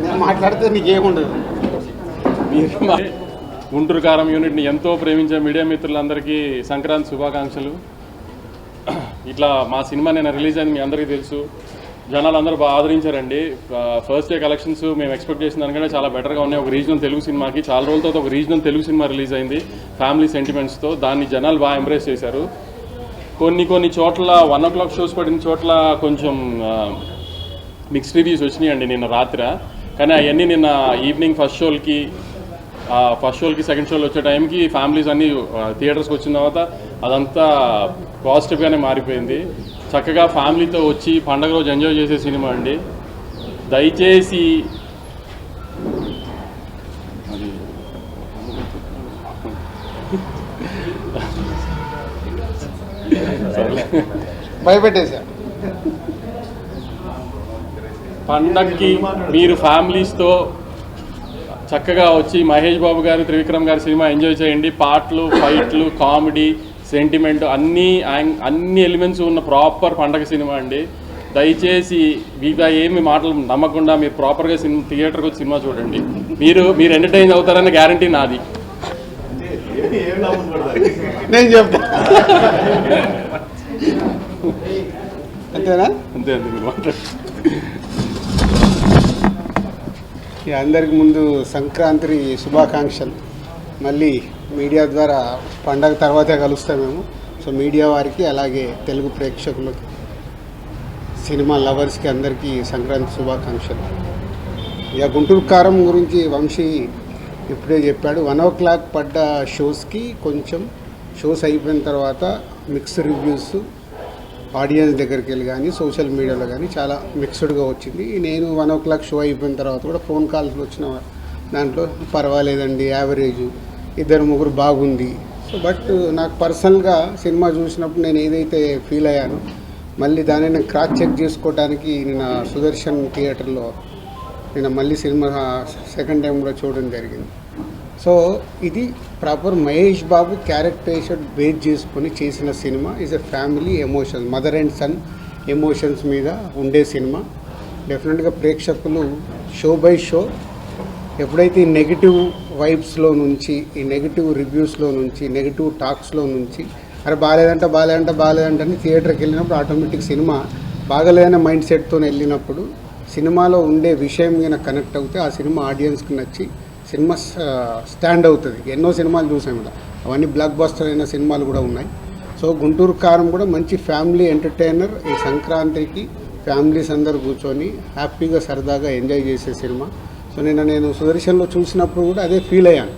నేను మాట్లాడితే నీకేముండదు. మీరు గుంటూరు కారం యూనిట్ని ఎంతో ప్రేమించే మీడియా మిత్రులందరికీ సంక్రాంతి శుభాకాంక్షలు. ఇట్లా మా సినిమా నేను రిలీజ్ అయింది మీ అందరికీ తెలుసు. జనాలు అందరూ బాగా ఆదరించారండి. ఫస్ట్ డే కలెక్షన్స్ మేము ఎక్స్పెక్ట్ చేసిన దానికంటే చాలా బెటర్గా ఉన్నాయి. ఒక రీజనల్ తెలుగు సినిమాకి చాలా రోజుల తర్వాత ఒక రీజనల్ తెలుగు సినిమా రిలీజ్ అయింది ఫ్యామిలీ సెంటిమెంట్స్తో. దాన్ని జనాలు బాగా ఎంబ్రేస్ చేశారు. కొన్ని చోట్ల 1 o'clock షోస్ పడిన చోట్ల కొంచెం మిక్స్డ్ రివ్యూస్ వచ్చినాయండి నిన్న రాత్రి. కానీ అవన్నీ నిన్న ఈవినింగ్ ఫస్ట్ షోలకి సెకండ్ షోలు వచ్చే టైంకి ఫ్యామిలీస్ అన్నీ థియేటర్స్కి వచ్చిన తర్వాత అదంతా పాజిటివ్గానే మారిపోయింది. చక్కగా ఫ్యామిలీతో వచ్చి పండగ రోజు ఎంజాయ్ చేసే సినిమా అండి. దయచేసి భయపెట్టేసా. పండగకి మీరు ఫ్యామిలీస్తో చక్కగా వచ్చి మహేష్ బాబు గారు, త్రివిక్రమ్ గారి సినిమా ఎంజాయ్ చేయండి. పాటలు, ఫైట్లు, కామెడీ, సెంటిమెంట్ అన్ని ఎలిమెంట్స్ ఉన్న ప్రాపర్ పండగ సినిమా అండి. దయచేసి వీగా ఏమి మాటలు నమ్మకుండా మీరు ప్రాపర్గా థియేటర్కి వచ్చి సినిమా చూడండి. మీరు ఎంటర్టైన్ అవుతారన్న గ్యారంటీ నాది. నేను చెప్తా అంతేనా? అంతే మీరు మాట్లాడు. అందరికి ముందు సంక్రాంతి శుభాకాంక్షలు. మళ్ళీ మీడియా ద్వారా పండగ తర్వాతే కలుస్తాం మేము. సో మీడియా వారికి అలాగే తెలుగు ప్రేక్షకులకి, సినిమా లవర్స్కి అందరికీ సంక్రాంతి శుభాకాంక్షలు. ఇక గుంటూరు కారం గురించి వంశీ ఇప్పుడే చెప్పాడు. 1 o'clock పడ్డ షోస్కి కొంచెం షోస్ అయిపోయిన తర్వాత మిక్స్డ్ రివ్యూస్ ఆడియన్స్ దగ్గరికి వెళ్ళి కానీ సోషల్ మీడియాలో కానీ చాలా మిక్స్డ్గా వచ్చింది. నేను 1 o'clock షో అయిపోయిన తర్వాత కూడా ఫోన్ కాల్స్ వచ్చిన దాంట్లో పర్వాలేదండి, యావరేజ్, 2-3 బాగుంది. సో బట్ నాకు పర్సనల్గా సినిమా చూసినప్పుడు నేను ఏదైతే ఫీల్ అయ్యానో మళ్ళీ దాన్ని నేను క్రాస్ చెక్ చేసుకోవడానికి నేను సుదర్శన్ థియేటర్లో నేను మళ్ళీ సినిమా సెకండ్ టైం కూడా చూడడం జరిగింది. సో ఇది proper Mahesh Babu characterization base చేసుకొని చేసిన సినిమా. Is a family emotions, mother and son emotions మీద ఉండే సినిమా. డెఫినెట్గా ప్రేక్షకులు షో బై షో ఎప్పుడైతే ఈ నెగిటివ్ వైబ్స్లో నుంచి, ఈ నెగిటివ్ రివ్యూస్లో నుంచి, నెగిటివ్ టాక్స్లో నుంచి అరే బాగాలేదంటే అని థియేటర్కి వెళ్ళినప్పుడు ఆటోమేటిక్ సినిమా బాగలేదనే మైండ్ సెట్తో వెళ్ళినప్పుడు సినిమాలో ఉండే విషయం మీద కనెక్ట్ అవుతే ఆ సినిమా ఆడియన్స్కి నచ్చి సినిమా స్టాండ్ అవుతుంది. ఎన్నో సినిమాలు చూసాం ఇలా, అవన్నీ బ్లాక్ బస్టర్ అయిన సినిమాలు కూడా ఉన్నాయి. సో గుంటూరు కారం కూడా మంచి ఫ్యామిలీ ఎంటర్టైనర్. ఈ సంక్రాంతికి ఫ్యామిలీస్ అందరూ కూర్చొని హ్యాపీగా సరదాగా ఎంజాయ్ చేసే సినిమా. సో నేను సుదర్శన్లో చూసినప్పుడు కూడా అదే ఫీల్ అయ్యాను.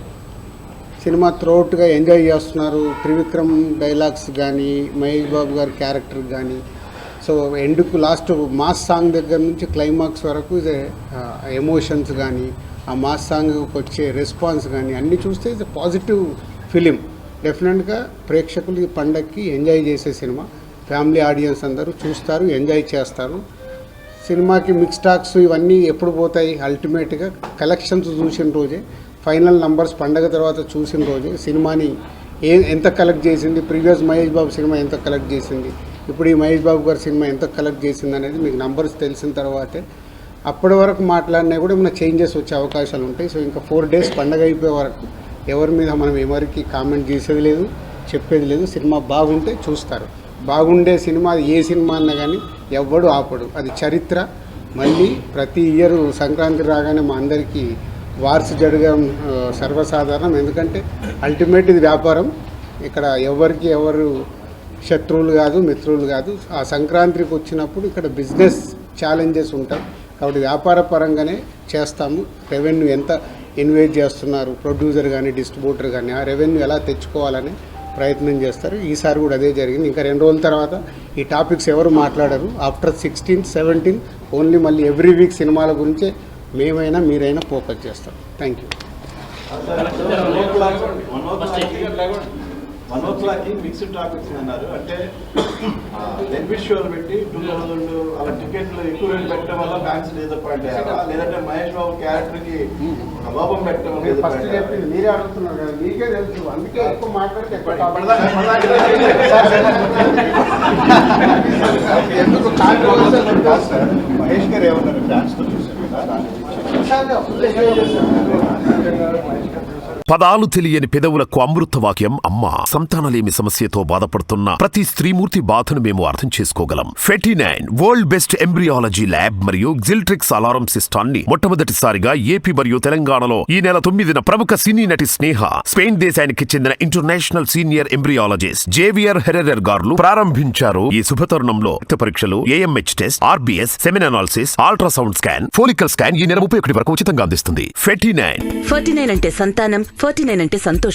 సినిమా త్రూఅవుట్గా ఎంజాయ్ చేస్తున్నారు. త్రివిక్రమ్ డైలాగ్స్ కానీ, మహేష్ బాబు గారి క్యారెక్టర్ కానీ, సో ఎండ్కు లాస్ట్ మాస్ సాంగ్ దగ్గర నుంచి క్లైమాక్స్ వరకు ఎమోషన్స్ కానీ, ఆ మాస్ సాంగ్కి వచ్చే రెస్పాన్స్ కానీ అన్నీ చూస్తే ఇది పాజిటివ్ ఫిలిం. డెఫినెట్గా ప్రేక్షకులు ఈ పండగకి ఎంజాయ్ చేసే సినిమా. ఫ్యామిలీ ఆడియన్స్ అందరూ చూస్తారు, ఎంజాయ్ చేస్తారు. సినిమాకి మిక్స్ టాక్స్ ఇవన్నీ ఎప్పుడు పోతాయి? అల్టిమేట్గా కలెక్షన్స్ చూసిన రోజే, ఫైనల్ నంబర్స్ పండగ తర్వాత చూసిన రోజే సినిమాని ఎంత కలెక్ట్ చేసింది, ప్రీవియస్ మహేష్ బాబు సినిమా ఎంత కలెక్ట్ చేసింది, ఇప్పుడు ఈ మహేష్ బాబు గారి సినిమా ఎంత కలెక్ట్ చేసింది అనేది మీకు నంబర్స్ తెలిసిన తర్వాతే అప్పటి వరకు మాట్లాడినా కూడా ఏమైనా చేంజెస్ వచ్చే అవకాశాలు ఉంటాయి. సో ఇంకా 4 days పండగ అయిపోయే వరకు ఎవరి మీద మనం ఎవరికి కామెంట్ చేసేది లేదు, చెప్పేది లేదు. సినిమా బాగుంటే చూస్తారు. బాగుండే సినిమా ఏ సినిమా అన్నా కానీ ఎవ్వడు ఆపడు, అది చరిత్ర. మళ్ళీ ప్రతి ఇయర్ సంక్రాంతి రాగానే మా అందరికీ వార్స్ జరగడం సర్వసాధారణం. ఎందుకంటే అల్టిమేట్ ఇది వ్యాపారం. ఇక్కడ ఎవరు శత్రువులు కాదు, మిత్రులు కాదు. ఆ సంక్రాంతికి వచ్చినప్పుడు ఇక్కడ బిజినెస్ ఛాలెంజెస్ ఉంటాయి కాబట్టి వ్యాపార పరంగానే చేస్తాము. రెవెన్యూ ఎంత ఇన్వెస్ట్ చేస్తున్నారు ప్రొడ్యూసర్ కానీ డిస్ట్రిబ్యూటర్ కానీ, ఆ రెవెన్యూ ఎలా తెచ్చుకోవాలని ప్రయత్నం చేస్తారు. ఈసారి కూడా అదే జరిగింది. ఇంకా 2 రోజుల తర్వాత ఈ టాపిక్స్ ఎవరు మాట్లాడరు. ఆఫ్టర్ 16th, 17th ఓన్లీ మళ్ళీ ఎవ్రీ వీక్ సినిమాల గురించే మేమైనా మీరైనా ఫోకస్ చేస్తాం. Thank you. మనోజ్లాకి మిక్స్డ్ టాపిక్స్ అన్నారు. అంటే బెనిఫిట్ షోలు పెట్టి 2000 అలా టికెట్లు ఎక్కువ రేటు పెట్టడం వల్ల ఫ్యాన్స్ డిసప్పాయింట్ అయ్యారా, లేదంటే మహేష్ బాబు క్యారెక్టర్ కి లోపం పెట్టడం వల్ల ఫస్ట్ disappoint అయ్యారా? చెప్పింది మీరే అడుగుతున్నారు కదా, మీకే తెలుసు, అందుకే ఎక్కువ మాట్లాడితే ఎక్కువ ఎందుకు controversial ఉంటుంది? కాదు సార్, మహేష్ గారు ఏమన్నారు ఫ్యాన్స్ తో చూసారు కదా, దాని గురించి పదాలు తెలియని పెదవులకు అమృత వాక్యం అమ్మ. సంతానలేమి సమస్యతో బాధపడుతున్న ప్రతి స్త్రీమూర్తి బాధను మేము అర్థం చేసుకోగలం. 49 వరల్డ్ బెస్ట్ ఎంబ్రియాలజీ ల్యాబ్ మరియు జిల్ట్రిక్స్ అలారం సిస్టాన్ని మొట్టమొదటిసారిగా ఏపీ మరియు తెలంగాణలో ఈ నెల 9న ప్రముఖ సినీ నటి స్నేహ, స్పెయిన్ దేశానికి చెందిన international senior embryologist Javier Herrera గారు ప్రారంభించారు. ఈ శుభతరుణంలో రక్త పరీక్షలు, AMH test, RBS, semen analysis, ultrasound scan, follicle scan ఈ నెల 31 వరకు ఉచితంగా అందిస్తుంది. 49 49 అంటే సంతానం, 49 అంటే సంతోషం.